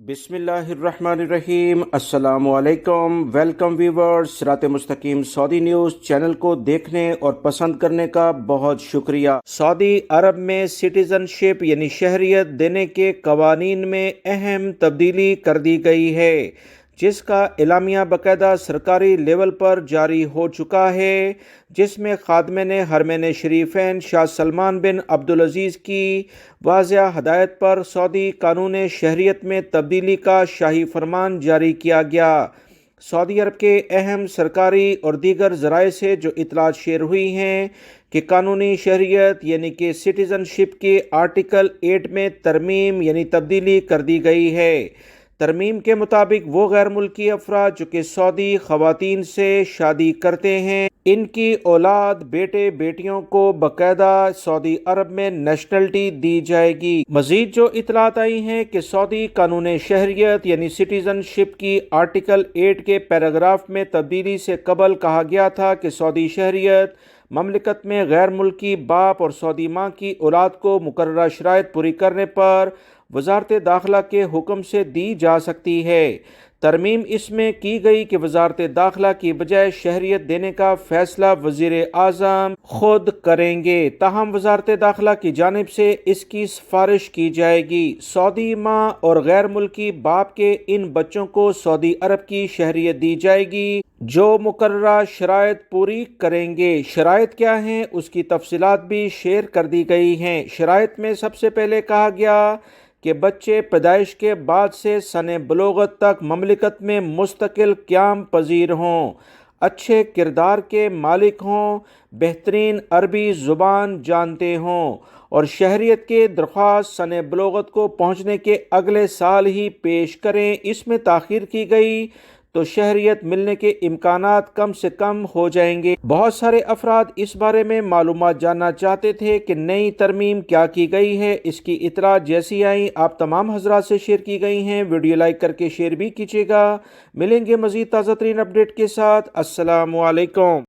बिस्मिल्लाहिर्रहमानिर्रहीम। अस्सलामु अलैकुम। वेलकम व्यूवर्स, सिरात मुस्तकीम सऊदी न्यूज़ चैनल को देखने और पसंद करने का बहुत शुक्रिया। सऊदी अरब में सिटीजनशिप यानी शहरियत देने के कवानीन में अहम तब्दीली कर दी गई है, जिसका एलामिया बाकायदा सरकारी लेवल पर जारी हो चुका है, जिसमें खादमे ने हरमैन शरीफैन शाह सलमान बिन अब्दुल अजीज़ की वाज़िया हदायत पर सऊदी कानून शहरियत में तब्दीली का शाही फरमान जारी किया गया। सऊदी अरब के अहम सरकारी और दीगर ज़राए से जो इतलात शेयर हुई हैं कि कानूनी शहरियत यानी कि सिटीज़नशिप के आर्टिकल 8 में तरमीम यानी तब्दीली कर दी गई है। तरमीम के मुताबिक वो गैर मुल्की अफराद जो कि सऊदी ख़वातीन से शादी करते हैं, इनकी औलाद बेटे बेटियों को बाकायदा सऊदी अरब में नेशनलिटी दी जाएगी। मजीद जो इतलात आई हैं कि सऊदी कानून शहरियत यानी सिटीजनशिप की आर्टिकल 8 के पैराग्राफ में तब्दीली से कबल कहा गया था कि सऊदी शहरियत ममलिकत में गैर मुल्की बाप और सऊदी माँ की औलाद को मुकर्ररा शराइत पूरी करने पर वजारत दाखिला के हुक्म से दी जा सकती है। तरमीम इसमें की गई कि वजारत दाखिला की बजाय शहरियत देने का फैसला वजीर आज़म खुद करेंगे, ताहम वजारत दाखिला की जानिब से इसकी सिफारिश की जाएगी। सऊदी माँ और गैर मुल्की बाप के इन बच्चों को सऊदी अरब की शहरियत दी जाएगी जो मुकर्ररा शराइत पूरी करेंगे। शराइत क्या हैं उसकी तफसीलात भी शेयर कर दी गई हैं। शराइत में सबसे पहले कहा गया कि बच्चे पैदाइश के बाद से सने बलोगत तक ममलिकत में मुस्तकिल क़याम पजीर हों, अच्छे किरदार के मालिक हों, बेहतरीन अरबी ज़ुबान जानते हों और शहरियत के दरख्वास्त सने बलोगत को पहुँचने के अगले साल ही पेश करें। इसमें ताख़ीर की गई तो शहरियत मिलने के इम्कानात कम से कम हो जाएंगे। बहुत सारे अफराद इस बारे में मालूमात जानना चाहते थे कि नई तरमीम क्या की गई है। इसकी इतला जैसी आई आप तमाम हजरात से शेयर की गई हैं। वीडियो लाइक करके शेयर भी कीजिएगा। मिलेंगे मज़ीद ताज़ा तरीन अपडेट के साथ। अस्सलामु अलैकुम।